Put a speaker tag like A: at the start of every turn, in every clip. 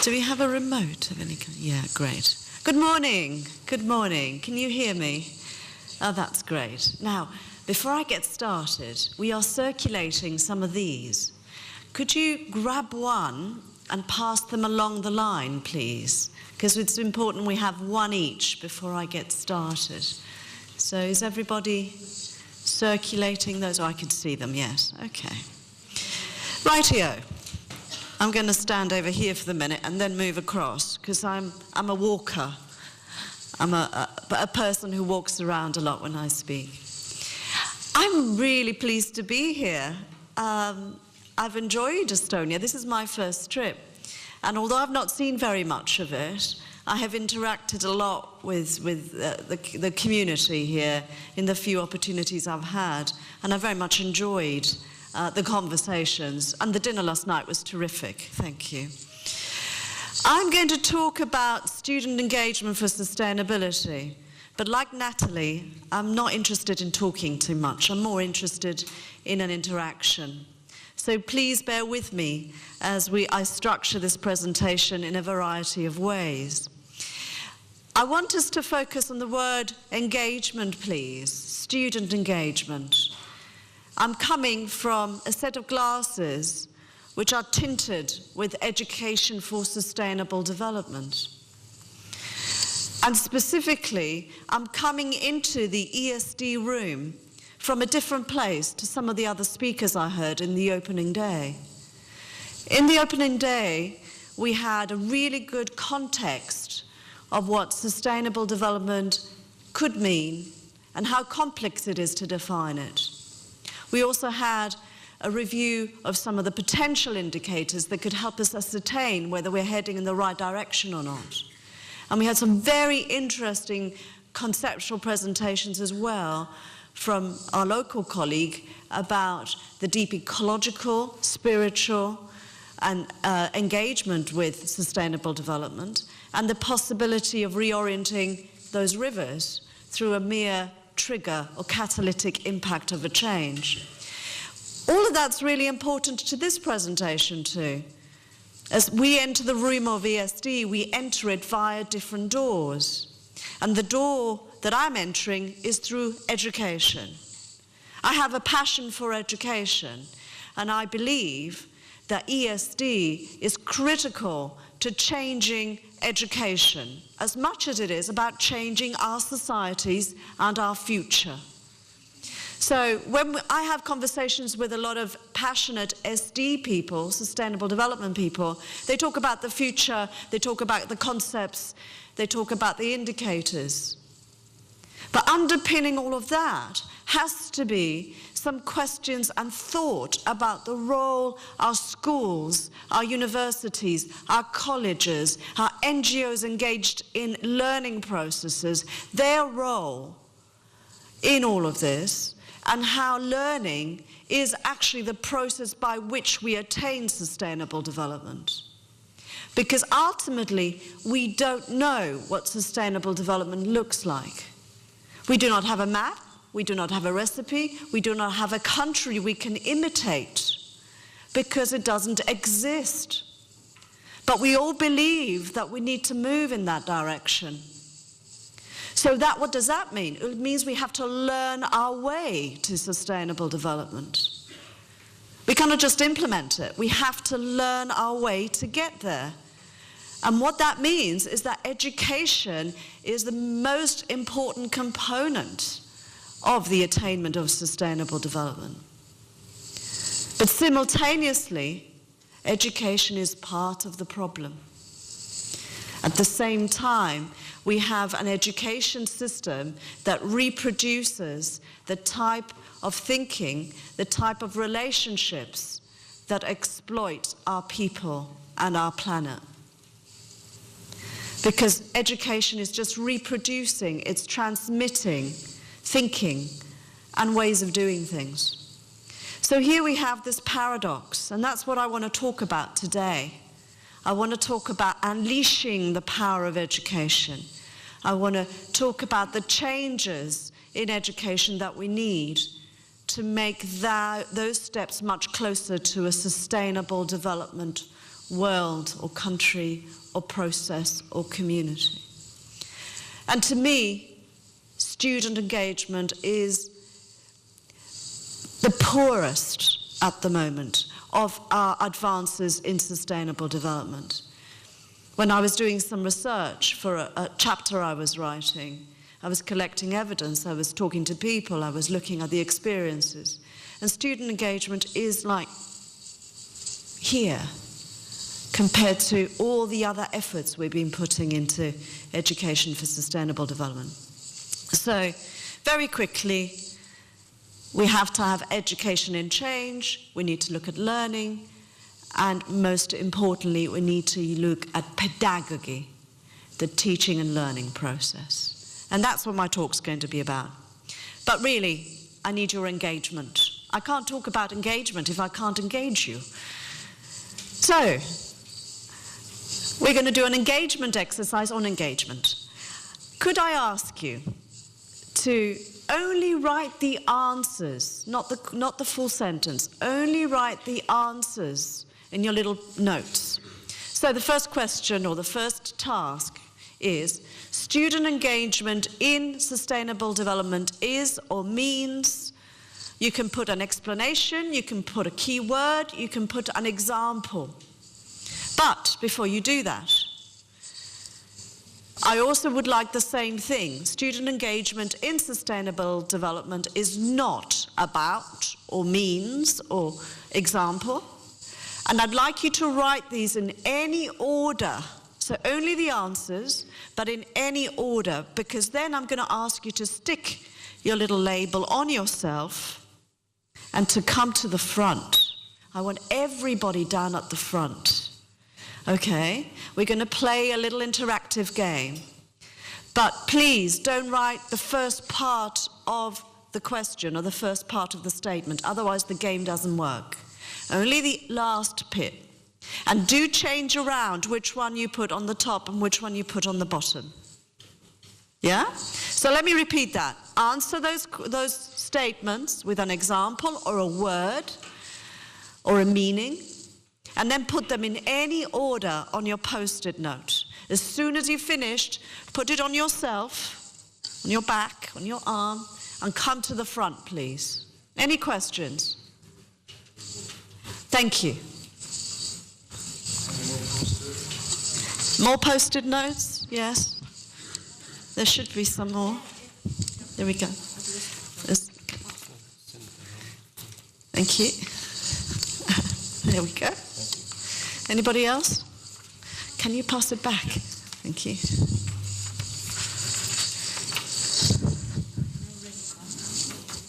A: Do we have a remote of any kind? Yeah, great. Good morning. Good morning. Can you hear me? Oh, that's great. Now, before I get started, we are circulating some of these. Could you grab one and pass them along the line, please? Because it's important we have one each before I get started. So is everybody circulating those? Oh, I can see them, yes. Okay. Rightio. I'm going to stand over here for the minute and then move across, because I'm a walker. I'm a person who walks around a lot when I speak. I'm really pleased to be here. I've enjoyed Estonia. This is my first trip. And although I've not seen very much of it, I have interacted a lot with the community here in the few opportunities I've had. And I very much enjoyed the conversations. And the dinner last night was terrific. Thank you. I'm going to talk about student engagement for sustainability. But like Natalie, I'm not interested in talking too much. I'm more interested in an interaction. So please bear with me as I structure this presentation in a variety of ways. I want us to focus on the word engagement, please. Student engagement. I'm coming from a set of glasses which are tinted with education for sustainable development. And specifically, I'm coming into the ESD room from a different place to some of the other speakers I heard in the opening day. In the opening day, we had a really good context of what sustainable development could mean and how complex it is to define it. We also had a review of some of the potential indicators that could help us ascertain whether we're heading in the right direction or not. And we had some very interesting conceptual presentations as well from our local colleague about the deep ecological, spiritual, and engagement with sustainable development, and the possibility of reorienting those rivers through a mere trigger or catalytic impact of a change. All of that's really important to this presentation too. As we enter the room of ESD, we enter it via different doors. And the door that I'm entering is through education. I have a passion for education, and I believe that ESD is critical to changing education as much as it is about changing our societies and our future. So when I have conversations with a lot of passionate SD people, sustainable development people, they talk about the future, they talk about the concepts, they talk about the indicators. But underpinning all of that has to be some questions and thought about the role our schools, our universities, our colleges, our NGOs engaged in learning processes, their role in all of this, and how learning is actually the process by which we attain sustainable development. Because ultimately, we don't know what sustainable development looks like. We do not have a map, we do not have a recipe, we do not have a country we can imitate, because it doesn't exist. But we all believe that we need to move in that direction. So what does that mean? It means we have to learn our way to sustainable development. We cannot just implement it. We have to learn our way to get there. And what that means is that education is the most important component of the attainment of sustainable development. But simultaneously, education is part of the problem. At the same time, we have an education system that reproduces the type of thinking, the type of relationships that exploit our people and our planet. Because education is just reproducing, it's transmitting thinking and ways of doing things. So here we have this paradox, and that's what I want to talk about today. I want to talk about unleashing the power of education. I want to talk about the changes in education that we need to make those steps much closer to a sustainable development world or country or process or community. And to me, student engagement is the poorest at the moment of our advances in sustainable development. When I was doing some research for a chapter I was writing, I was collecting evidence, I was talking to people, I was looking at the experiences. And student engagement is like here compared to all the other efforts we've been putting into education for sustainable development. So, very quickly, we have to have education in change, we need to look at learning, and most importantly, we need to look at pedagogy, the teaching and learning process. And that's what my talk's going to be about. But really, I need your engagement. I can't talk about engagement if I can't engage you. So, we're going to do an engagement exercise on engagement. Could I ask you to only write the answers, not the full sentence, only write the answers in your little notes. So the first question or the first task is, student engagement in sustainable development is or means, you can put an explanation, you can put a keyword, you can put an example. But before you do that, I also would like the same thing. Student engagement in sustainable development is not about or means or example. And I'd like you to write these in any order. So only the answers, but in any order, because then I'm going to ask you to stick your little label on yourself and to come to the front. I want everybody down at the front. Okay? We're going to play a little interactive game. But please don't write the first part of the question or the first part of the statement, otherwise the game doesn't work. Only the last bit. And do change around which one you put on the top and which one you put on the bottom. Yeah? So let me repeat that. Answer those statements with an example or a word or a meaning, and then put them in any order on your post-it note. As soon as you've finished, put it on yourself, on your back, on your arm, and come to the front, please. Any questions? Thank you. More post-it notes? Yes. There should be some more. There we go. Thank you. There we go. Anybody else? Can you pass it back? Thank you.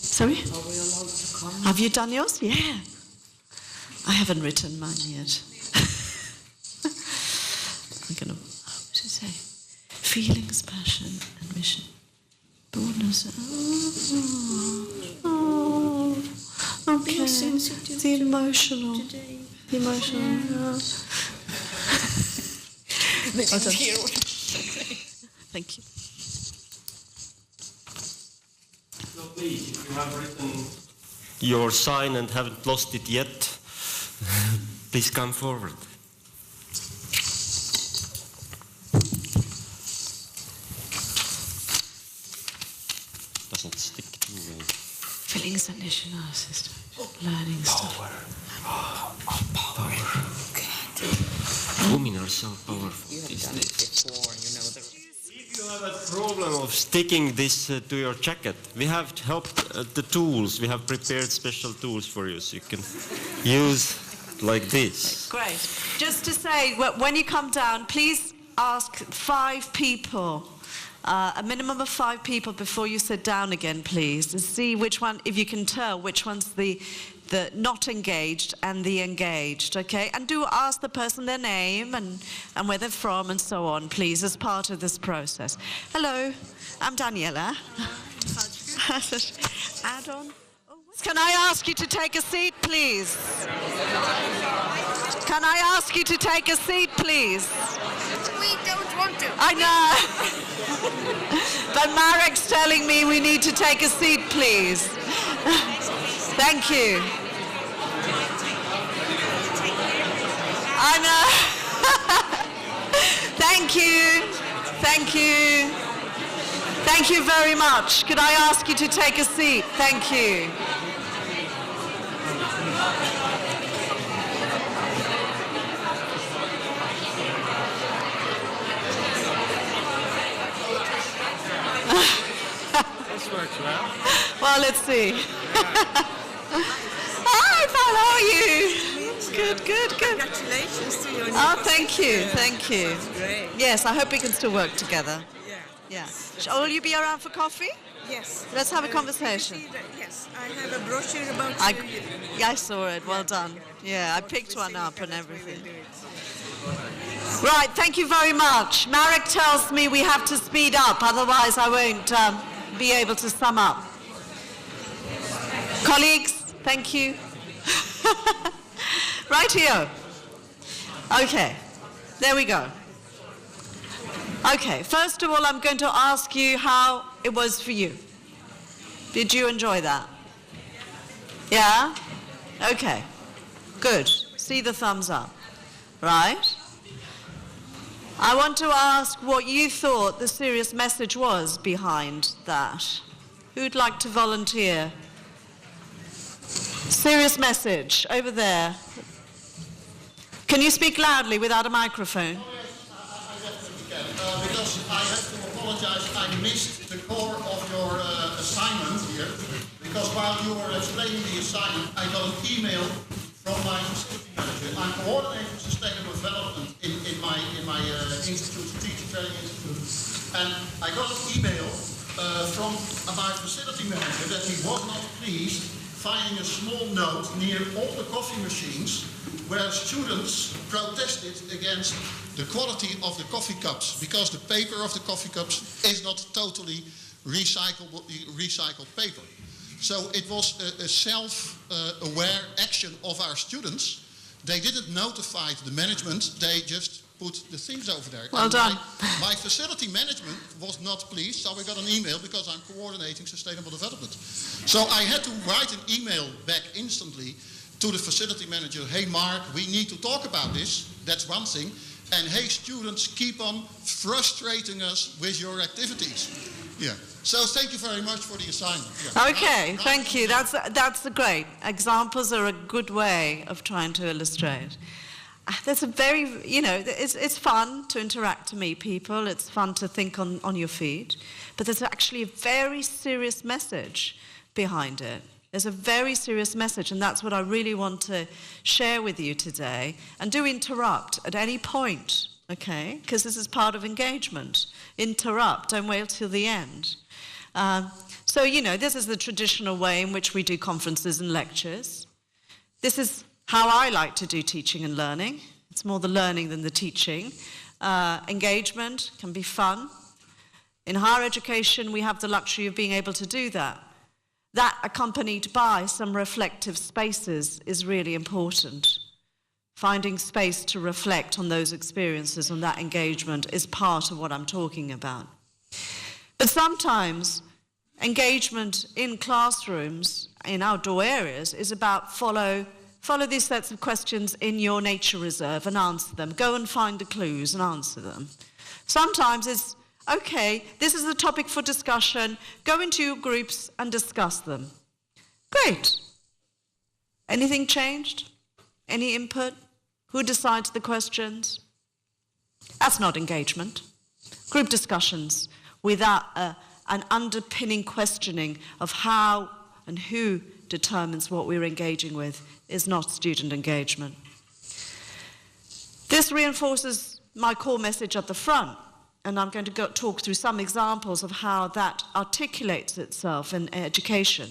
A: Sorry? Are we allowed to come? Have you done yours? Yeah. I haven't written mine yet. I'm going to, what did it say? Feelings, passion, and mission. Boldness. Okay. The emotional. The emotional. Thank you.
B: So please, if you have written your sign and haven't lost it yet, please come forward. Doesn't stick to me.
A: Feelings and national system. Learning stuff.
B: Power. Women are so powerful.
C: You have done it before, you know the...
B: If you have a problem of sticking this to your jacket, we have helped the tools. We have prepared special tools for you, so you can use like this.
A: Great. Just to say, when you come down, please ask 5 people, a minimum of 5 people before you sit down again, please, to see which one, if you can tell, which one's the not engaged and the engaged, okay? And do ask the person their name and where they're from and so on, please, as part of this process. Hello, I'm Daniella. Add on. Can I ask you to take a seat, please? Can I ask you to take a seat, please?
C: We don't want to.
A: I know. But Marek's telling me we need to take a seat, please. Thank you. I know. Thank you. Thank you. Thank you very much. Could I ask you to take a seat? Thank you.
B: This works well.
A: Well, let's see. Hi, Paul, how are you? Good, good, good.
C: Congratulations to your new
A: Oh, thank you,
C: position.
A: thank you.
C: That's great.
A: Yes, I hope we can still work together.
C: Yeah.
A: Yeah. Will you be around for coffee?
C: Yes.
A: Let's have a
C: Did
A: conversation.
C: you see that? Yes, I have a brochure about you.
A: Yeah, I saw it. Well done. Yeah, I picked one up and everything. Right, thank you very much. Marek tells me we have to speed up, otherwise I won't be able to sum up. Colleagues, thank you. Right here. Okay, there we go. Okay, first of all, I'm going to ask you how it was for you. Did you enjoy that? Yeah? Okay, good. See the thumbs up. Right? I want to ask what you thought the serious message was behind that. Who'd like to volunteer? Serious message, over there. Can you speak loudly without a microphone?
D: Because I have to apologize, I missed the core of your assignment here. Because while you were explaining the assignment, I got an email from my facility manager. I'm coordinating sustainable development in my institute, teaching training institute. And I got an email from my facility manager that he was not pleased finding a small note near all the coffee machines where students protested against the quality of the coffee cups because the paper of the coffee cups is not totally recycled paper. So it was a self-aware action of our students. They didn't notify the management, they just put the things over there.
A: Well done.
D: My facility management was not pleased, so we got an email because I'm coordinating sustainable development. So I had to write an email back instantly to the facility manager, hey Mark, we need to talk about this, that's one thing, and hey students, keep on frustrating us with your activities. Yeah. So thank you very much for the assignment. Yeah.
A: Okay, thank you. That's great. Examples are a good way of trying to illustrate. That's a very, it's fun to interact, to meet people. It's fun to think on your feet. But there's actually a very serious message behind it. There's a very serious message, and that's what I really want to share with you today. And do interrupt at any point, okay? Because this is part of engagement. Interrupt, don't wait till the end. So, this is the traditional way in which we do conferences and lectures. This is how I like to do teaching and learning. It's more the learning than the teaching. Engagement can be fun. In higher education, we have the luxury of being able to do that. That, accompanied by some reflective spaces, is really important. Finding space to reflect on those experiences, on that engagement, is part of what I'm talking about. But sometimes engagement in classrooms, in outdoor areas, is about follow these sets of questions in your nature reserve and answer them. Go and find the clues and answer them. Sometimes it's, okay, this is the topic for discussion. Go into your groups and discuss them. Great. Anything changed? Any input? Who decides the questions? That's not engagement. Group discussions without an underpinning questioning of how and who determines what we're engaging with is not student engagement. This reinforces my core message at the front, and I'm going to talk through some examples of how that articulates itself in education.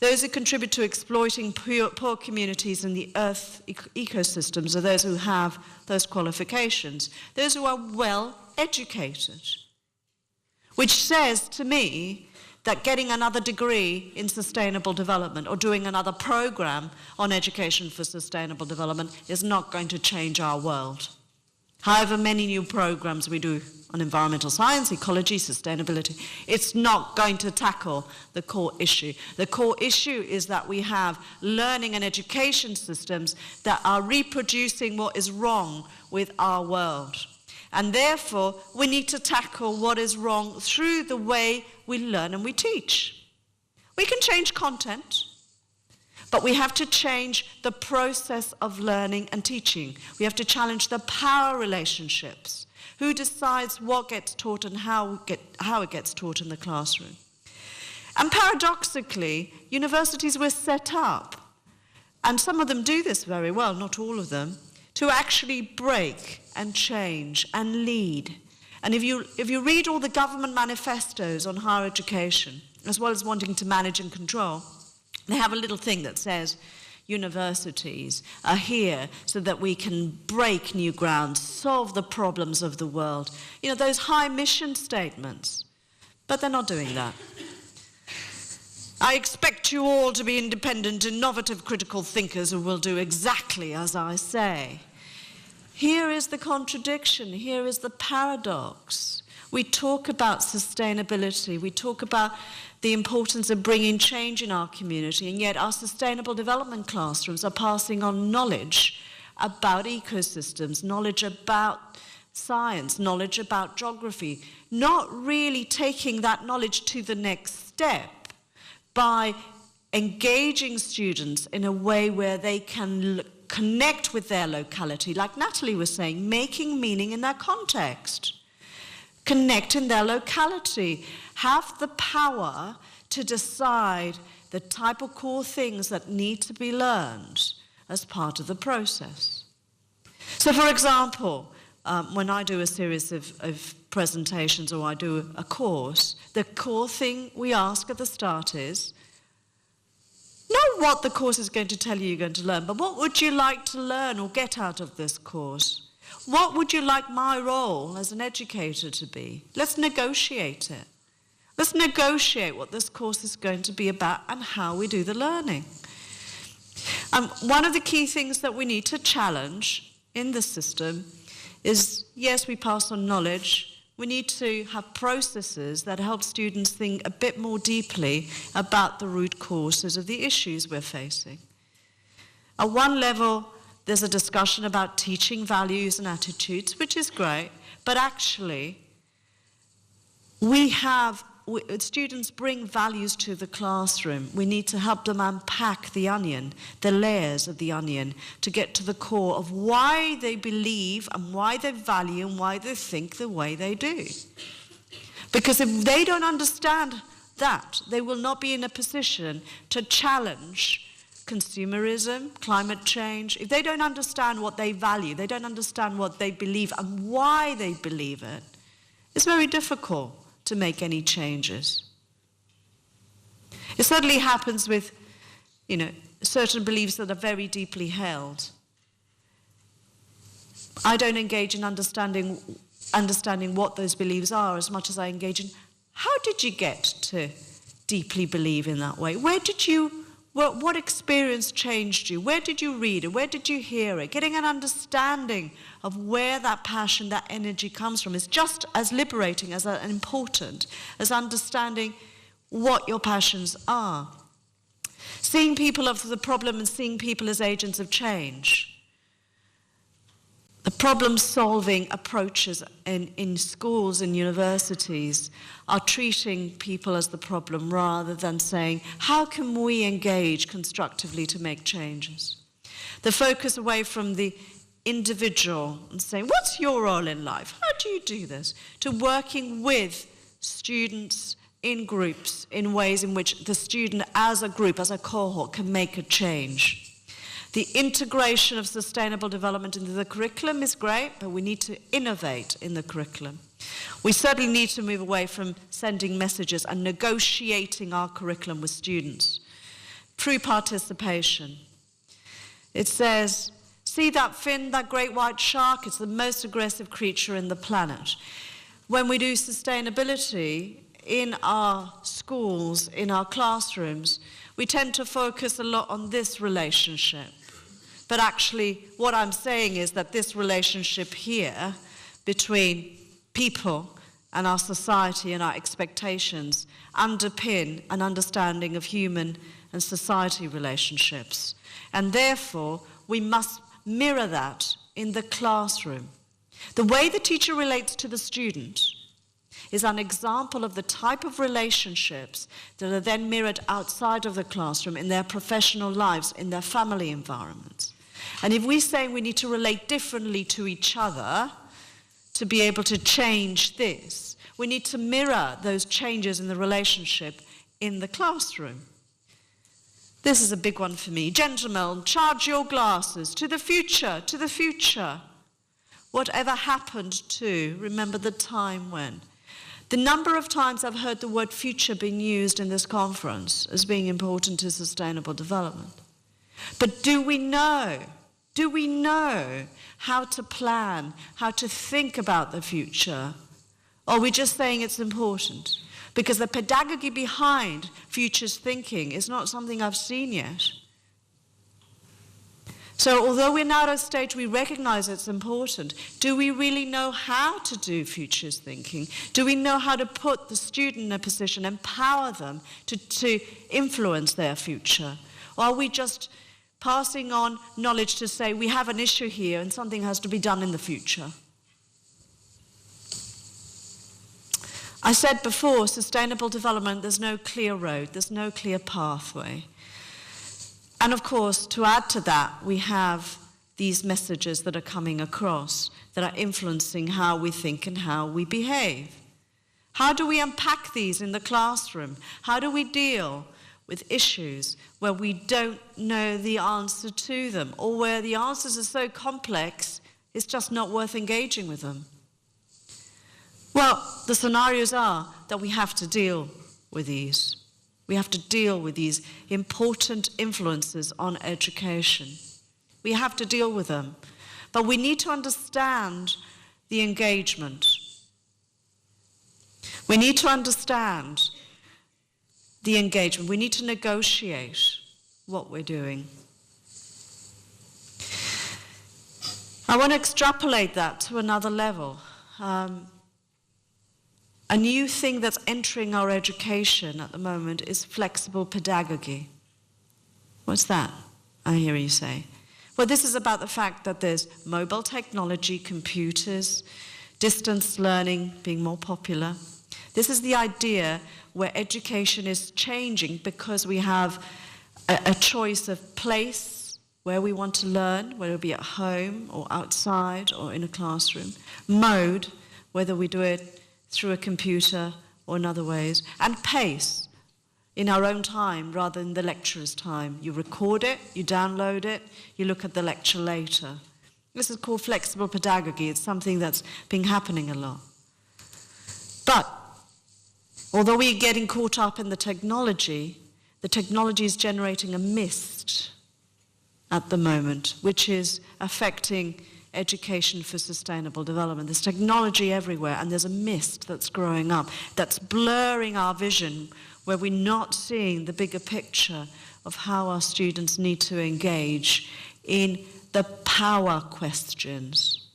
A: Those who contribute to exploiting poor communities in the Earth ecosystems are those who have those qualifications, those who are well educated, which says to me that getting another degree in sustainable development or doing another program on education for sustainable development is not going to change our world. however many new programs we do on environmental science, ecology, sustainability, it's not going to tackle the core issue. The core issue is that we have learning and education systems that are reproducing what is wrong with our world. And therefore, we need to tackle what is wrong through the way we learn and we teach. We can change content, but we have to change the process of learning and teaching. We have to challenge the power relationships. Who decides what gets taught and how it gets taught in the classroom? And paradoxically, universities were set up, and some of them do this very well, not all of them, to actually break and change and lead. And if you read all the government manifestos on higher education, as well as wanting to manage and control, they have a little thing that says, universities are here so that we can break new ground, solve the problems of the world. You know, those high mission statements. But they're not doing that. I expect you all to be independent, innovative, critical thinkers who will do exactly as I say. Here is the contradiction. Here is the paradox. We talk about sustainability. We talk about the importance of bringing change in our community, and yet our sustainable development classrooms are passing on knowledge about ecosystems, knowledge about science, knowledge about geography, not really taking that knowledge to the next step by engaging students in a way where they can connect with their locality, like Natalie was saying, making meaning in their context. Connect in their locality, have the power to decide the type of core things that need to be learned as part of the process. So, for example, when I do a series of presentations or I do a course, the core thing we ask at the start is, not what the course is going to tell you you're going to learn, but what would you like to learn or get out of this course? What would you like my role as an educator to be? Let's negotiate it. Let's negotiate what this course is going to be about and how we do the learning. One of the key things that we need to challenge in the system is, yes, we pass on knowledge. We need to have processes that help students think a bit more deeply about the root causes of the issues we're facing. At one level, there's a discussion about teaching values and attitudes, which is great, but actually, students bring values to the classroom. We need to help them unpack the onion, the layers of the onion, to get to the core of why they believe and why they value and why they think the way they do. Because if they don't understand that, they will not be in a position to challenge consumerism, climate change. If they don't understand what they value, they don't understand what they believe and why they believe it, it's very difficult to make any changes. It certainly happens with, certain beliefs that are very deeply held. I don't engage in understanding what those beliefs are as much as I engage in how did you get to deeply believe in that way? What experience changed you? Where did you read it? Where did you hear it? Getting an understanding of where that passion, that energy comes from is just as liberating as and important as understanding what your passions are. Seeing people as the problem and seeing people as agents of change. The problem-solving approaches in schools and universities are treating people as the problem rather than saying, how can we engage constructively to make changes? The focus away from the individual and saying, what's your role in life? How do you do this? To working with students in groups in ways in which the student as a group, as a cohort, can make a change. The integration of sustainable development into the curriculum is great, but we need to innovate in the curriculum. We certainly need to move away from sending messages and negotiating our curriculum with students. Through participation. It says, see that fin, that great white shark? It's the most aggressive creature in the planet. When we do sustainability in our schools, in our classrooms, we tend to focus a lot on this relationship. But actually, what I'm saying is that this relationship here between people and our society and our expectations underpin an understanding of human and society relationships. And therefore, we must mirror that in the classroom. The way the teacher relates to the student is an example of the type of relationships that are then mirrored outside of the classroom in their professional lives, in their family environments. And if we say we need to relate differently to each other to be able to change this, we need to mirror those changes in the relationship in the classroom. This is a big one for me. Gentlemen, charge your glasses to the future, to the future. Whatever happened to, remember the time when. The number of times I've heard the word future being used in this conference as being important to sustainable development. But do we know how to plan, how to think about the future? Or are we just saying it's important? Because the pedagogy behind futures thinking is not something I've seen yet. So although we're now at a stage we recognize it's important, do we really know how to do futures thinking? Do we know how to put the student in a position, empower them to influence their future? Or are we just passing on knowledge to say we have an issue here and something has to be done in the future? I said before, sustainable development, there's no clear road, there's no clear pathway. And of course, to add to that, we have these messages that are coming across that are influencing how we think and how we behave. How do we unpack these in the classroom? How do we deal with issues where we don't know the answer to them, or where the answers are so complex, it's just not worth engaging with them? Well, the scenarios are that we have to deal with these. We have to deal with these important influences on education. We have to deal with them. But we need to understand the engagement. We need to understand the engagement. We need to negotiate what we're doing. I want to extrapolate that to another level. A new thing that's entering our education at the moment is flexible pedagogy. What's that? I hear you say. Well, this is about the fact that there's mobile technology, computers, distance learning being more popular. This is the idea where education is changing because we have a choice of place where we want to learn, whether it be at home or outside or in a classroom. Mode, whether we do it through a computer or in other ways, and pace, in our own time rather than the lecturer's time. You record it, you download it, you look at the lecture later. This is called flexible pedagogy. It's something that's been happening a lot. But although we're getting caught up in the technology is generating a mist at the moment, which is affecting education for sustainable development. There's technology everywhere, and there's a mist that's growing up that's blurring our vision, where we're not seeing the bigger picture of how our students need to engage in the power questions,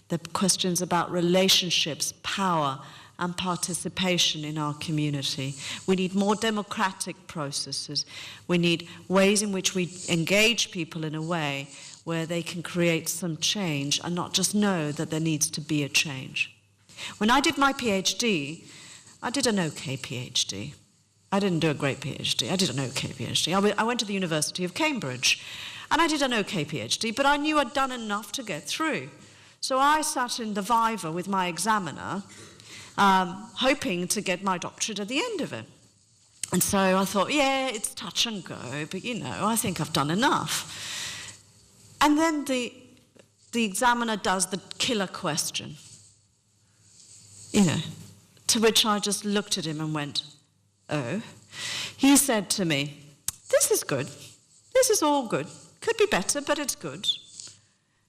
A: the questions about relationships, power, and participation in our community. We need more democratic processes. We need ways in which we engage people in a way where they can create some change and not just know that there needs to be a change. When I did my PhD, I did an okay PhD. I didn't do a great PhD. I did an okay PhD. I went to the University of Cambridge, and I did an okay PhD, but I knew I'd done enough to get through. So I sat in the viva with my examiner, hoping to get my doctorate at the end of it. And so I thought, yeah, it's touch and go, but I think I've done enough. And then the examiner does the killer question, to which I just looked at him and went, oh. He said to me, this is good. This is all good. Could be better, but it's good.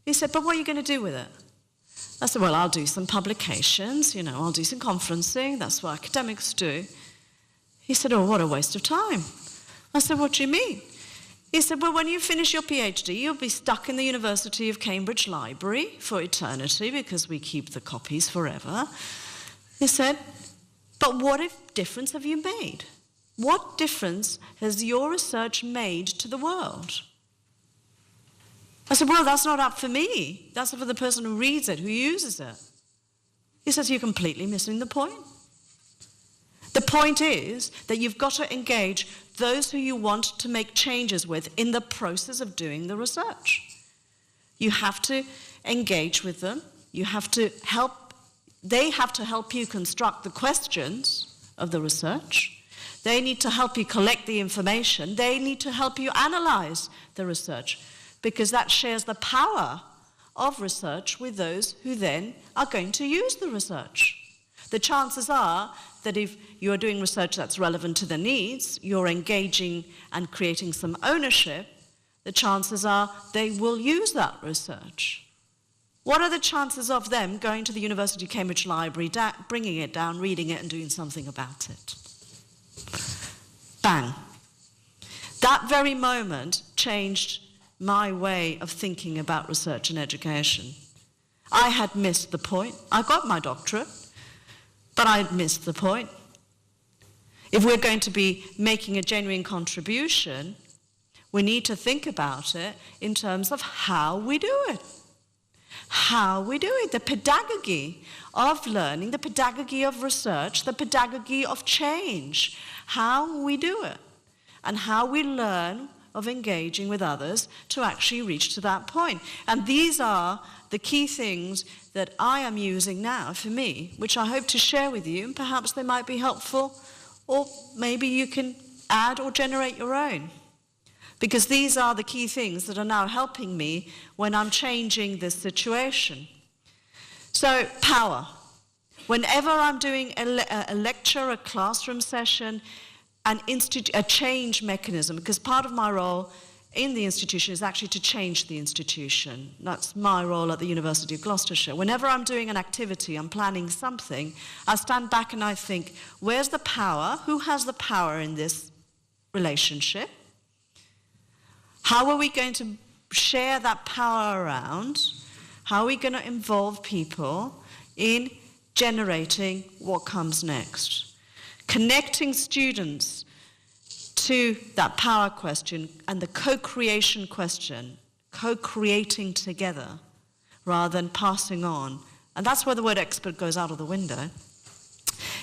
A: He said, but what are you going to do with it? I said, well, I'll do some publications, I'll do some conferencing. That's what academics do. He said, oh, what a waste of time. I said, what do you mean? He said, well, when you finish your PhD, you'll be stuck in the University of Cambridge library for eternity because we keep the copies forever. He said, but what difference have you made? What difference has your research made to the world? I said, well, that's not up for me. That's up for the person who reads it, who uses it. He says, you're completely missing the point. The point is that you've got to engage those who you want to make changes with in the process of doing the research. You have to engage with them. You have to help. They have to help you construct the questions of the research. They need to help you collect the information. They need to help you analyze the research, because that shares the power of research with those who then are going to use the research. The chances are that if you're doing research that's relevant to their needs, you're engaging and creating some ownership, the chances are they will use that research. What are the chances of them going to the University of Cambridge Library, bringing it down, reading it, and doing something about it? Bang. That very moment changed my way of thinking about research and education. I had missed the point. I got my doctorate, but I had missed the point. If we're going to be making a genuine contribution, we need to think about it in terms of how we do it. How we do it, the pedagogy of learning, the pedagogy of research, the pedagogy of change, how we do it, and how we learn of engaging with others to actually reach to that point. And these are the key things that I am using now for me, which I hope to share with you, and perhaps they might be helpful, or maybe you can add or generate your own. Because these are the key things that are now helping me when I'm changing this situation. So, power. Whenever I'm doing a lecture, a classroom session, a change mechanism, because part of my role in the institution is actually to change the institution. That's my role at the University of Gloucestershire. Whenever I'm doing an activity, I'm planning something, I stand back and I think, where's the power? Who has the power in this relationship? How are we going to share that power around? How are we going to involve people in generating what comes next? Connecting students to that power question and the co-creation question, co-creating together rather than passing on. And that's where the word expert goes out of the window.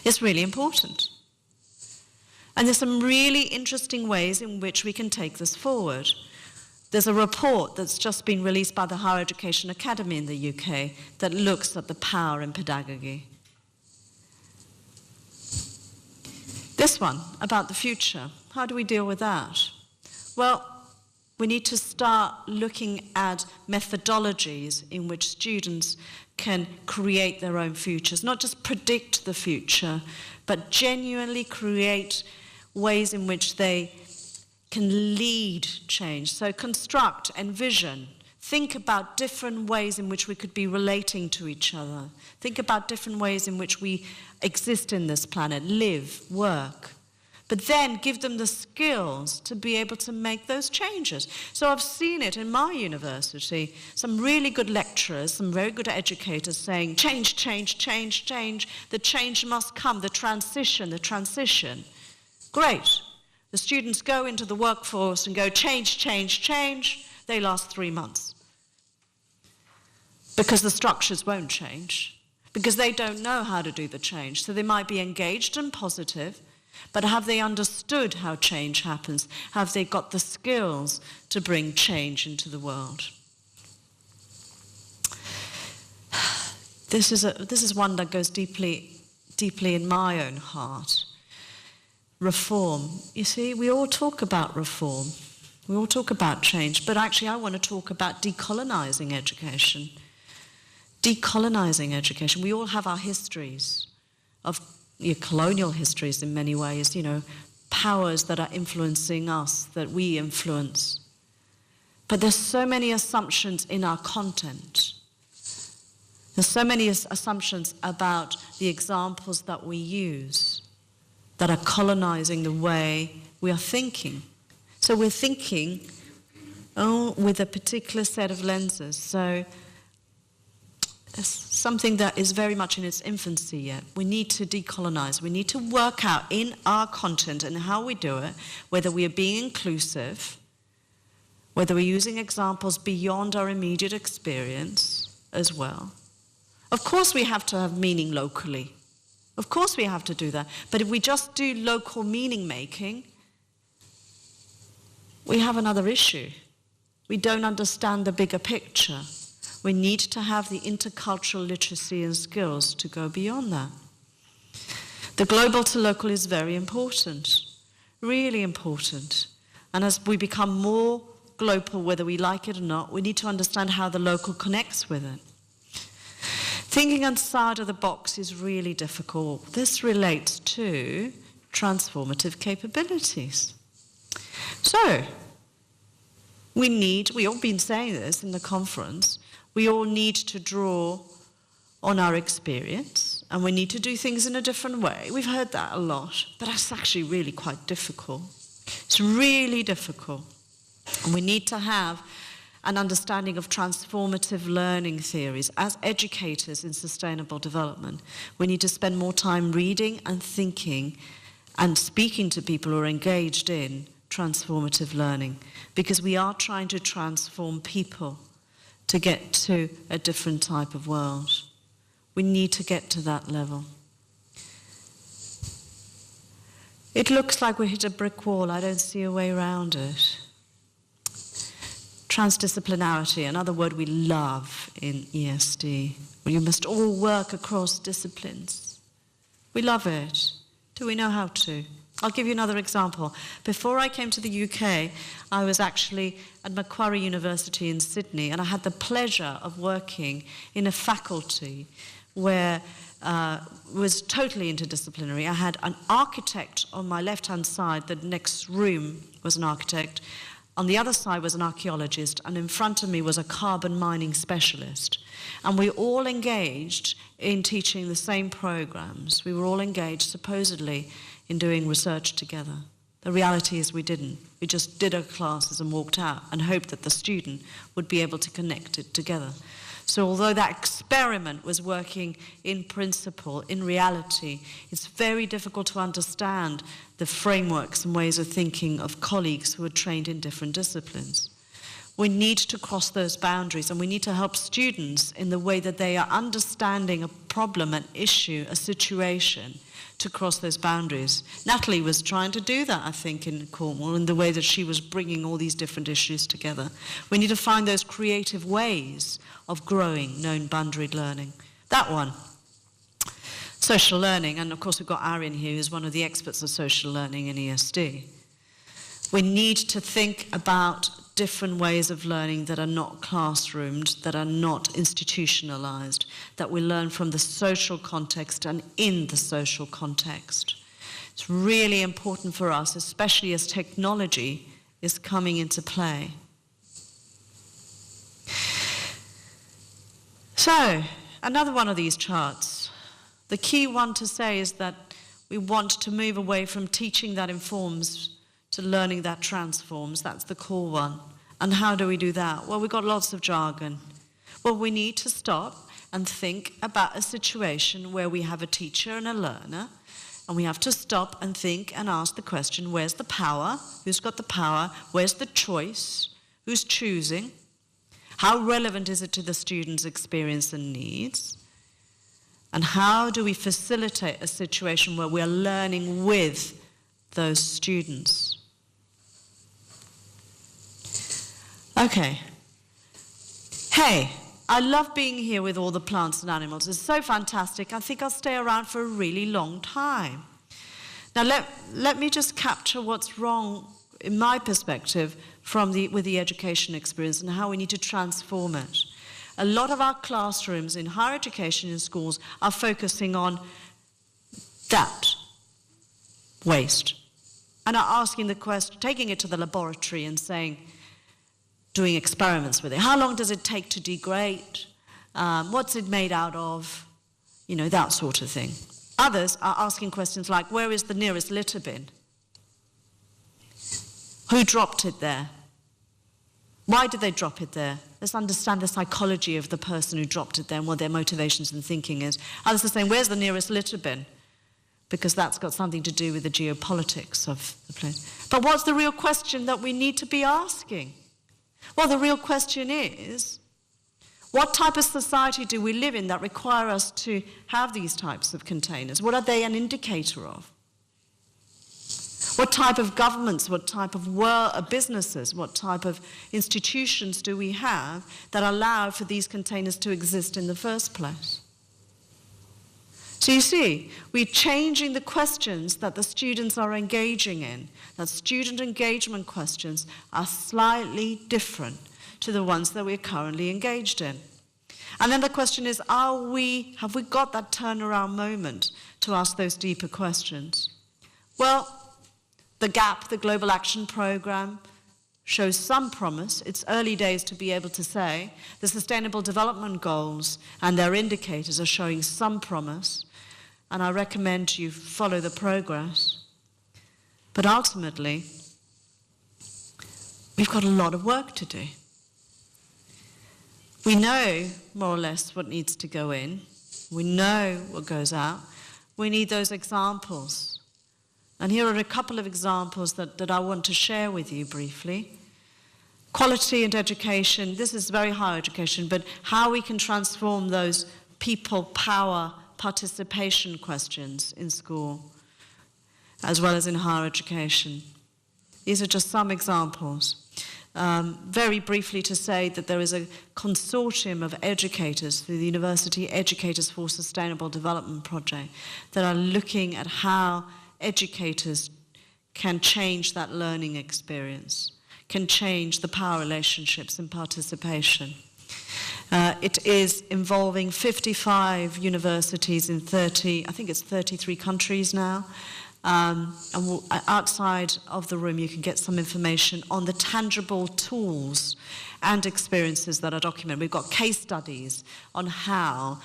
A: It's really important. And there's some really interesting ways in which we can take this forward. There's a report that's just been released by the Higher Education Academy in the UK that looks at the power in pedagogy. This one, about the future. How do we deal with that? Well, we need to start looking at methodologies in which students can create their own futures, not just predict the future, but genuinely create ways in which they can lead change. So construct, envision, think about different ways in which we could be relating to each other. Think about different ways in which we exist in this planet, live, work. But then give them the skills to be able to make those changes. So I've seen it in my university, some really good lecturers, some very good educators saying, change, change, change, change. The change must come, the transition. Great. The students go into the workforce and go, change, change, change. They last 3 months. Because the structures won't change. Because they don't know how to do the change. So they might be engaged and positive, but have they understood how change happens? Have they got the skills to bring change into the world? This is one that goes deeply in my own heart. Reform. You see, we all talk about reform. We all talk about change, but actually I want to talk about decolonizing education. Decolonizing education. We all have our histories of colonial histories in many ways, powers that are influencing us, that we influence. But there's so many assumptions in our content. There's so many assumptions about the examples that we use that are colonizing the way we are thinking. So we're thinking with a particular set of lenses. So it's something that is very much in its infancy yet. We need to decolonize. We need to work out in our content and how we do it, whether we are being inclusive, whether we're using examples beyond our immediate experience as well. Of course we have to have meaning locally. Of course we have to do that. But if we just do local meaning making, we have another issue. We don't understand the bigger picture. We need to have the intercultural literacy and skills to go beyond that. The global to local is very important, really important. And as we become more global, whether we like it or not, we need to understand how the local connects with it. Thinking outside of the box is really difficult. This relates to transformative capabilities. So, we've all been saying this in the conference, we all need to draw on our experience, and we need to do things in a different way. We've heard that a lot, but that's actually really quite difficult. It's really difficult. And we need to have an understanding of transformative learning theories. As educators in sustainable development, we need to spend more time reading and thinking and speaking to people who are engaged in transformative learning, because we are trying to transform people to get to a different type of world. We need to get to that level. It looks like we hit a brick wall. I don't see a way around it. Transdisciplinarity, another word we love in ESD. Well, you must all work across disciplines. We love it. Do we know how to? I'll give you another example. Before I came to the UK, I was actually at Macquarie University in Sydney, and I had the pleasure of working in a faculty where was totally interdisciplinary. I had an architect on my left-hand side. The next room was an architect. On the other side was an archaeologist, and in front of me was a carbon mining specialist. And we all engaged in teaching the same programs. We were all engaged, supposedly, in doing research together. The reality is we didn't. We just did our classes and walked out and hoped that the student would be able to connect it together. So although that experiment was working in principle, in reality, it's very difficult to understand the frameworks and ways of thinking of colleagues who are trained in different disciplines. We need to cross those boundaries, and we need to help students in the way that they are understanding a problem, an issue, a situation, to cross those boundaries. Natalie was trying to do that, I think, in Cornwall, in the way that she was bringing all these different issues together. We need to find those creative ways of growing non-boundaried learning. That one. Social learning, and of course we've got Aryan here, who's one of the experts of social learning in ESD. We need to think about different ways of learning that are not classroomed, that are not institutionalized, that we learn from the social context and in the social context. It's really important for us, especially as technology is coming into play. So, another one of these charts. The key one to say is that we want to move away from teaching that informs to learning that transforms. That's the core one. And how do we do that? Well, we've got lots of jargon. Well, we need to stop and think about a situation where we have a teacher and a learner, and we have to stop and think and ask the question, where's the power? Who's got the power? Where's the choice? Who's choosing? How relevant is it to the student's experience and needs? And how do we facilitate a situation where we're learning with those students? Okay. Hey, I love being here with all the plants and animals. It's so fantastic. I think I'll stay around for a really long time. Now let me just capture what's wrong, in my perspective, with the education experience and how we need to transform it. A lot of our classrooms in higher education in schools are focusing on that, waste, and are asking the question, taking it to the laboratory and saying, doing experiments with it. How long does it take to degrade? What's it made out of? You know, that sort of thing. Others are asking questions like, where is the nearest litter bin? Who dropped it there? Why did they drop it there? Let's understand the psychology of the person who dropped it there and what their motivations and thinking is. Others are saying, where's the nearest litter bin? Because that's got something to do with the geopolitics of the place. But what's the real question that we need to be asking? Well, the real question is, what type of society do we live in that require us to have these types of containers? What are they an indicator of? What type of governments, what type of businesses, what type of institutions do we have that allow for these containers to exist in the first place? So you see, we're changing the questions that the students are engaging in. That student engagement questions are slightly different to the ones that we're currently engaged in. And then the question is, have we got that turnaround moment to ask those deeper questions? Well, the GAP, the Global Action Programme, shows some promise. It's early days to be able to say. The Sustainable Development Goals and their indicators are showing some promise, and I recommend you follow the progress. But ultimately, we've got a lot of work to do. We know more or less what needs to go in. We know what goes out. We need those examples. And here are a couple of examples that I want to share with you briefly. Quality and education, this is very higher education, but how we can transform those people power participation questions in school, as well as in higher education. These are just some examples. Very briefly to say that there is a consortium of educators through the University Educators for Sustainable Development project that are looking at how educators can change that learning experience, can change the power relationships and participation. It is involving 55 universities in 33 countries now. And outside of the room you can get some information on the tangible tools and experiences that are documented. We've got case studies on how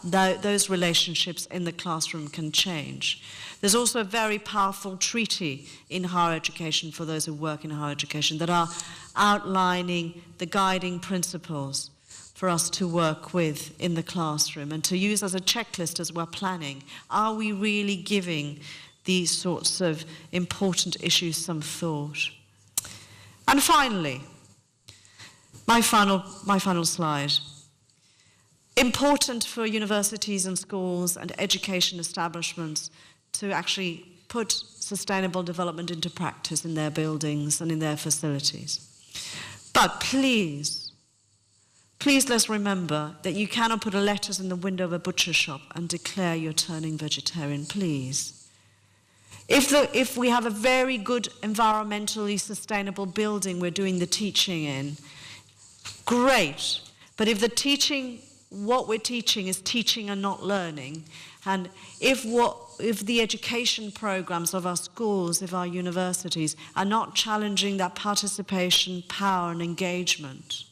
A: those relationships in the classroom can change. There's also a very powerful treaty in higher education for those who work in higher education that are outlining the guiding principles for us to work with in the classroom and to use as a checklist as we're planning. Are we really giving these sorts of important issues some thought? And finally, my final slide. Important for universities and schools and education establishments to actually put sustainable development into practice in their buildings and in their facilities. But please let's remember that you cannot put a lettuce in the window of a butcher shop and declare you're turning vegetarian, please. If we have a very good environmentally sustainable building we're doing the teaching in, great. But if what we're teaching is teaching and not learning, and if the education programs of our schools, of our universities, are not challenging that participation, power and engagement,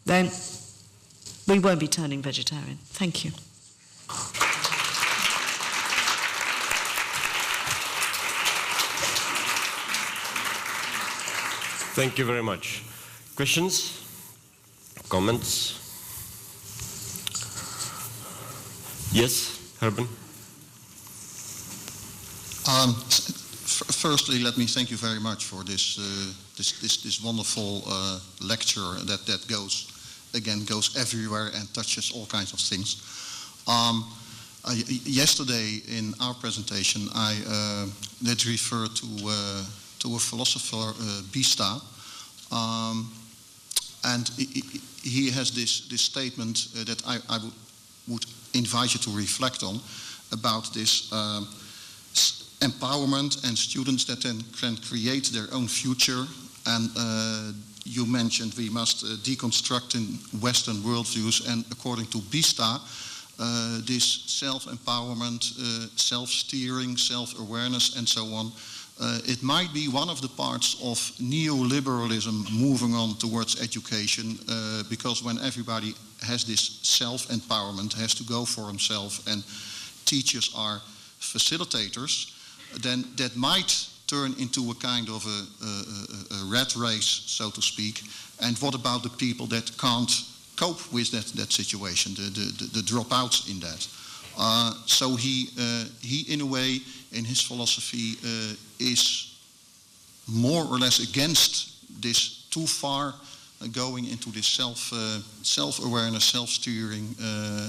A: then we won't be turning vegetarian. Thank you.
B: Thank you very much. Questions? Comments? Yes, Herben?
D: Firstly, let me thank you very much for this wonderful lecture that goes everywhere and touches all kinds of things. Yesterday in our presentation, I did refer to a philosopher, Bista, and he has this statement that I would invite you to reflect on about this empowerment and students that then can create their own future. And you mentioned we must deconstruct in Western worldviews, and according to Bista, this self-empowerment, self-steering, self-awareness and so on, it might be one of the parts of neoliberalism moving on towards education, because when everybody has this self-empowerment, has to go for himself, and teachers are facilitators, then that might turn into a kind of a rat race, so to speak? And what about the people that can't cope with that situation, the dropouts in that? So he in a way, in his philosophy, is more or less against this too far going into this self-awareness, self-steering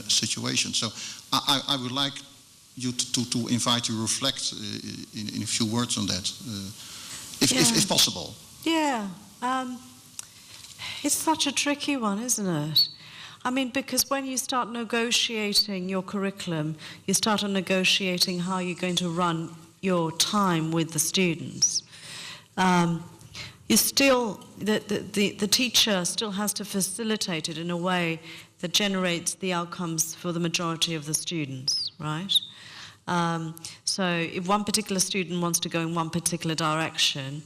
D: situation. So I would like you to invite you to reflect in a few words on that, if possible.
A: Yeah. It's such a tricky one, isn't it? I mean, because when you start negotiating your curriculum, you start negotiating how you're going to run your time with the students. You still, the teacher still has to facilitate it in a way that generates the outcomes for the majority of the students, right? So if one particular student wants to go in one particular direction,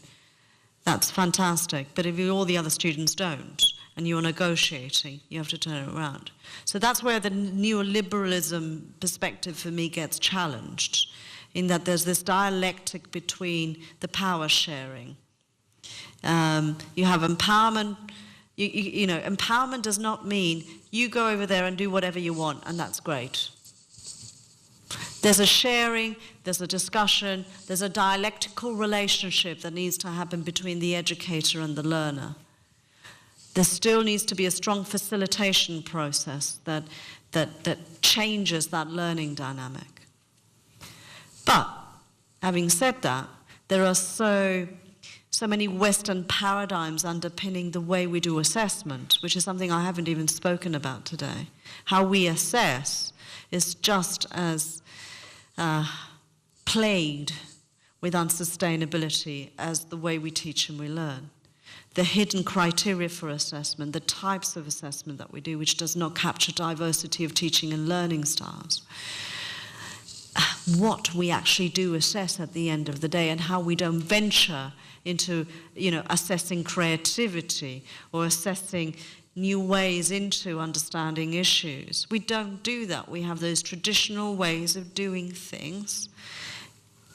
A: that's fantastic. But if all the other students don't, and you're negotiating, you have to turn it around. So that's where the neoliberalism perspective for me gets challenged, in that there's this dialectic between the power sharing. You have empowerment. You know, empowerment does not mean you go over there and do whatever you want, and that's great. There's a sharing, there's a discussion, there's a dialectical relationship that needs to happen between the educator and the learner. There still needs to be a strong facilitation process that changes that learning dynamic. But, having said that, there are so many Western paradigms underpinning the way we do assessment, which is something I haven't even spoken about today. How we assess is just as plagued with unsustainability as the way we teach and we learn. The hidden criteria for assessment, the types of assessment that we do, which does not capture diversity of teaching and learning styles. What we actually do assess at the end of the day, and how we don't venture into, assessing creativity or assessing new ways into understanding issues. We don't do that. We have those traditional ways of doing things,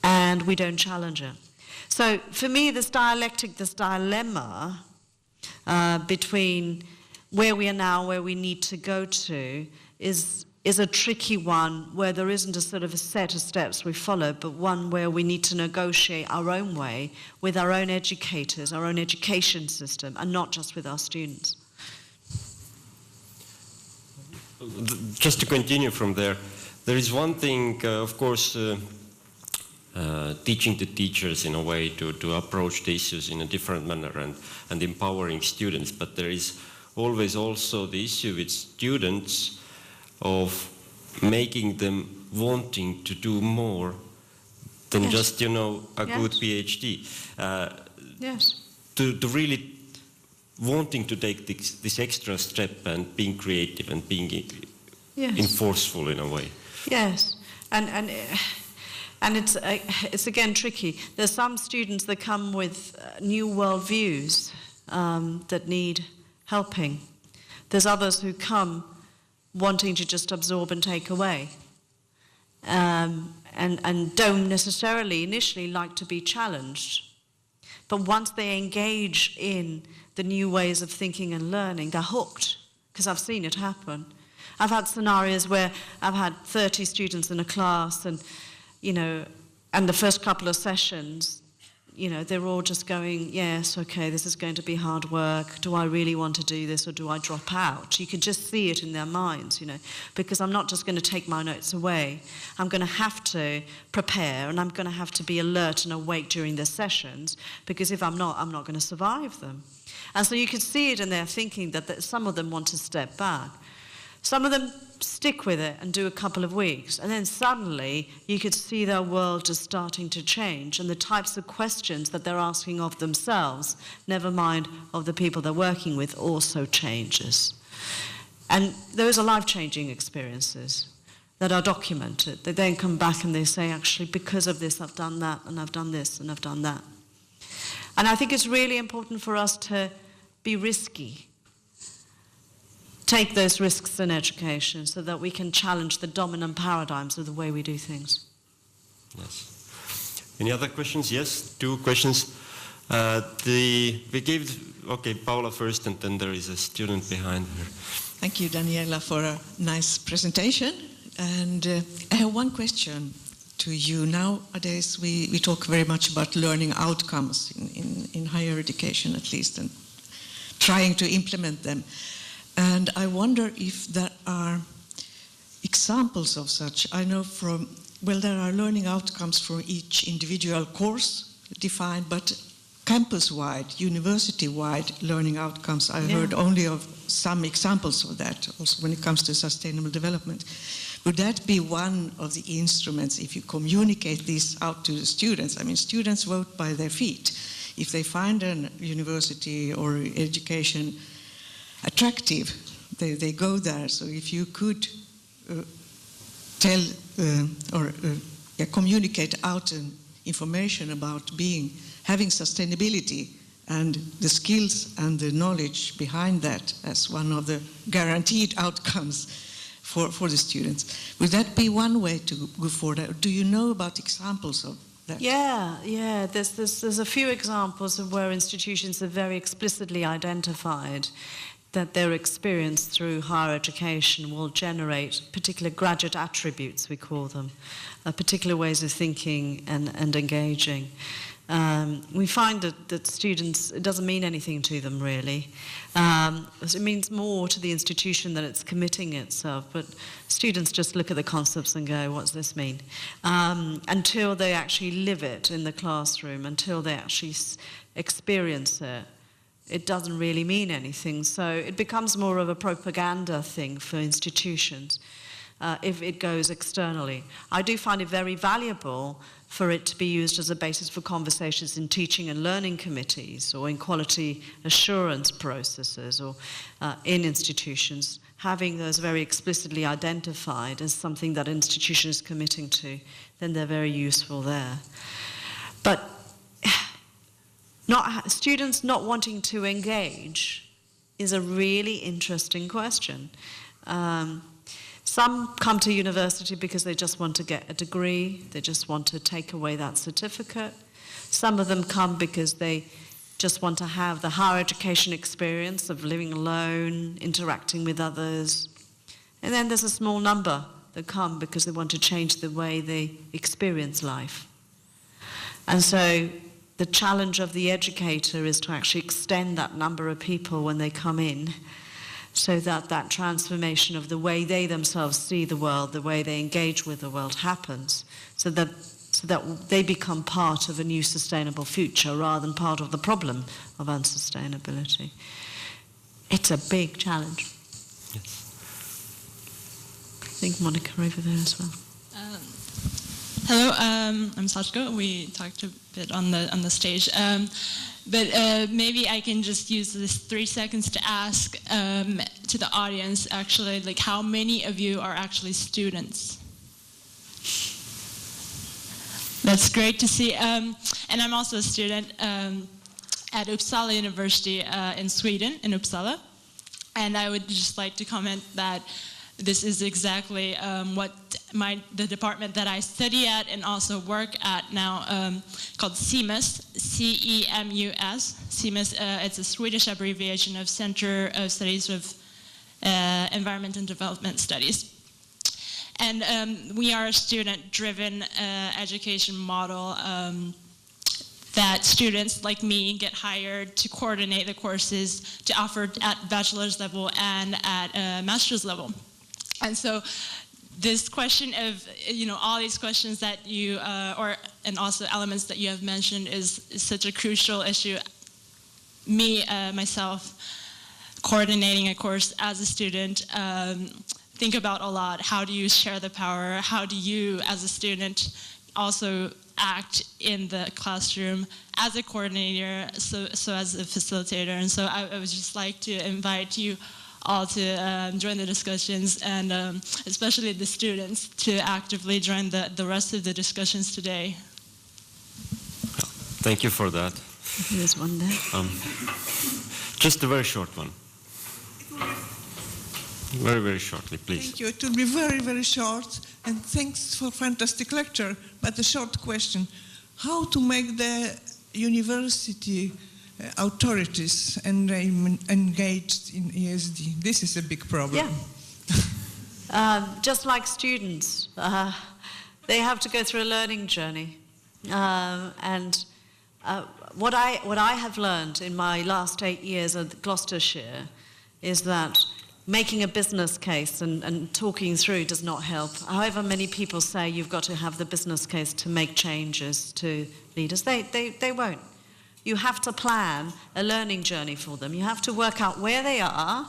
A: and we don't challenge it. So for me, this dialectic, this dilemma between where we are now, where we need to go to, is a tricky one, where there isn't a sort of a set of steps we follow, but one where we need to negotiate our own way with our own educators, our own education system, and not just with our students.
B: Just to continue from there, there is one thing, of course, teaching the teachers in a way to approach the issues in a different manner and empowering students, but there is always also the issue with students of making them wanting to do more than
A: yes.
B: just, a
A: yes.
B: good PhD.
A: Yes.
B: To really wanting to take this extra step and being creative and being
A: yes.
B: forceful in a way.
A: Yes, and it's again tricky. There's some students that come with new worldviews that need helping. There's others who come wanting to just absorb and take away, and don't necessarily initially like to be challenged. But once they engage in the new ways of thinking and learning, they're hooked, because I've seen it happen. I've had scenarios where I've had 30 students in a class, and the first couple of sessions, they're all just going, yes, okay, this is going to be hard work. Do I really want to do this, or do I drop out? You could just see it in their minds, because I'm not just going to take my notes away. I'm going to have to prepare, and I'm going to have to be alert and awake during their sessions, because if I'm not going to survive them. And so you could see it in their thinking that some of them want to step back. Some of them stick with it and do a couple of weeks, and then suddenly you could see their world just starting to change, and the types of questions that they're asking of themselves, never mind of the people they're working with, also changes. And those are life-changing experiences that are documented. They then come back and they say, actually, because of this, I've done that, and I've done this, and I've done that. And I think it's really important for us to be risky. Take those risks in education so that we can challenge the dominant paradigms of the way we do things.
B: Yes. Any other questions? Yes, 2 questions. Okay, Paula first, and then there is a student behind her.
C: Thank you, Daniella, for a nice presentation. And I have one question to you. Nowadays, we talk very much about learning outcomes in higher education, at least, and trying to implement them. And I wonder if there are examples of such. I know there are learning outcomes for each individual course defined, but campus-wide, university-wide learning outcomes, I heard only of some examples of that, also when it comes to sustainable development. Would that be one of the instruments if you communicate this out to the students? I mean, students vote by their feet. If they find a university or education attractive, they go there. So if you could communicate out information about having sustainability and the skills and the knowledge behind that as one of the guaranteed outcomes for the students. Would that be one way to go forward? Do you know about examples of that?
A: Yeah. There's a few examples of where institutions have very explicitly identified that their experience through higher education will generate particular graduate attributes, we call them, particular ways of thinking and engaging. We find that students, it doesn't mean anything to them really. It means more to the institution that it's committing itself, but students just look at the concepts and go, what's this mean? Until they actually live it in the classroom, until they actually experience it, it doesn't really mean anything. So it becomes more of a propaganda thing for institutions if it goes externally. I do find it very valuable for it to be used as a basis for conversations in teaching and learning committees or in quality assurance processes or in institutions, having those very explicitly identified as something that an institution is committing to, then they're very useful there. But students not wanting to engage is a really interesting question. Some come to university because they just want to get a degree, they just want to take away that certificate. Some of them come because they just want to have the higher education experience of living alone, interacting with others. And then there's a small number that come because they want to change the way they experience life. And so the challenge of the educator is to actually extend that number of people when they come in, so that transformation of the way they themselves see the world, the way they engage with the world happens, so that they become part of a new sustainable future rather than part of the problem of unsustainability. It's a big challenge.
B: Yes.
A: I think Monica over there as well.
E: Hello, I'm Sachko. We talked a bit on the stage. But maybe I can just use this 3 seconds to ask to the audience, actually, like how many of you are actually students? That's great to see. And I'm also a student at Uppsala University in Sweden, in Uppsala. And I would just like to comment that this is exactly what the department that I study at and also work at now, called CEMUS, C-E-M-U-S. CEMUS, it's a Swedish abbreviation of Center of Studies of Environment and Development Studies. And we are a student-driven education model that students like me get hired to coordinate the courses to offer at bachelor's level and at master's level. And so this question of, all these questions that you, and also elements that you have mentioned is such a crucial issue. Me, myself, coordinating a course as a student, think about a lot. How do you share the power? How do you, as a student, also act in the classroom as a coordinator, so as a facilitator? And so I would just like to invite you all to join the discussions, and especially the students to actively join the rest of the discussions today.
B: Thank you for that.
A: There's one there.
B: Just a very short one. Very, very shortly, please.
F: Thank you. It will be very, very short, and thanks for a fantastic lecture. But a short question. how to make the university authorities engaged in ESD. This is a big problem.
A: Yeah. Just like students, they have to go through a learning journey. What I have learned in my last 8 years at Gloucestershire is that making a business case and talking through does not help. However many people say you've got to have the business case to make changes to leaders, they won't. You have to plan a learning journey for them. You have to work out where they are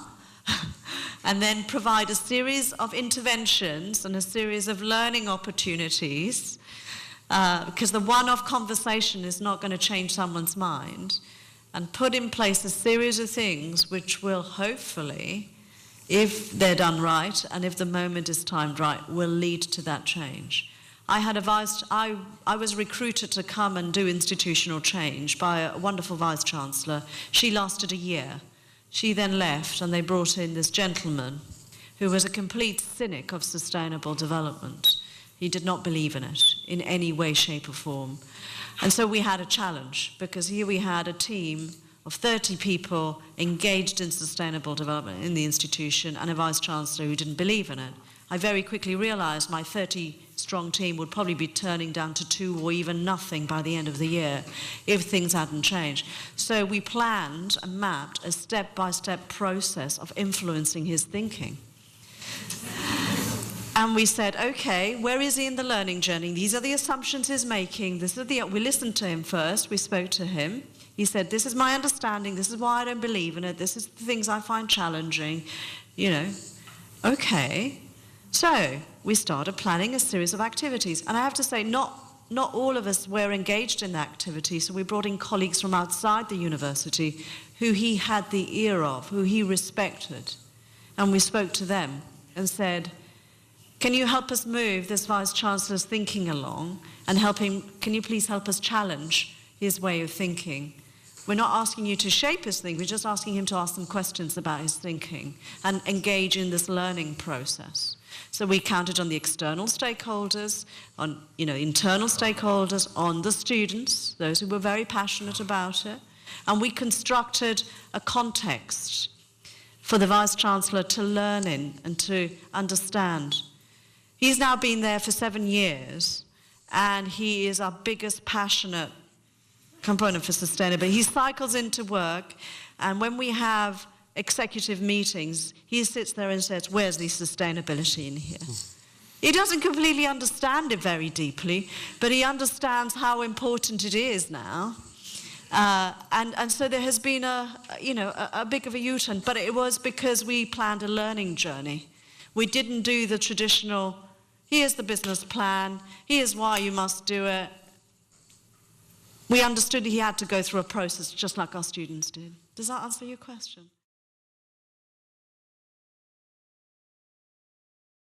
A: and then provide a series of interventions and a series of learning opportunities, because the one-off conversation is not going to change someone's mind, and put in place a series of things which will hopefully, if they're done right and if the moment is timed right, will lead to that change. I was recruited to come and do institutional change by a wonderful vice-chancellor. She lasted a year. She then left, and they brought in this gentleman who was a complete cynic of sustainable development. He did not believe in it in any way, shape or form. And so we had a challenge, because here we had a team of 30 people engaged in sustainable development in the institution and a vice-chancellor who didn't believe in it. I very quickly realized my 30-strong team would probably be turning down to 2 or even nothing by the end of the year if things hadn't changed. So we planned and mapped a step-by-step process of influencing his thinking. And we said, okay, where is he in the learning journey? These are the assumptions he's making. We listened to him first. We spoke to him. He said, this is my understanding. This is why I don't believe in it. This is the things I find challenging. You know, okay. So we started planning a series of activities. And I have to say, not all of us were engaged in the activity. So we brought in colleagues from outside the university who he had the ear of, who he respected. And we spoke to them and said, can you help us move this Vice-Chancellor's thinking along and can you please help us challenge his way of thinking? We're not asking you to shape his thinking, we're just asking him to ask some questions about his thinking and engage in this learning process. So we counted on the external stakeholders, on internal stakeholders, on the students, those who were very passionate about it, and we constructed a context for the Vice-Chancellor to learn in and to understand. He's now been there for 7 years, and he is our biggest passionate component for sustainability. He cycles into work, and when we have executive meetings, he sits there and says, where's the sustainability in here? He doesn't completely understand it very deeply, but he understands how important it is now. And so there has been a bit of a U-turn, but it was because we planned a learning journey. We didn't do the traditional, here's the business plan, here's why you must do it. We understood he had to go through a process just like our students did. Does that answer your question?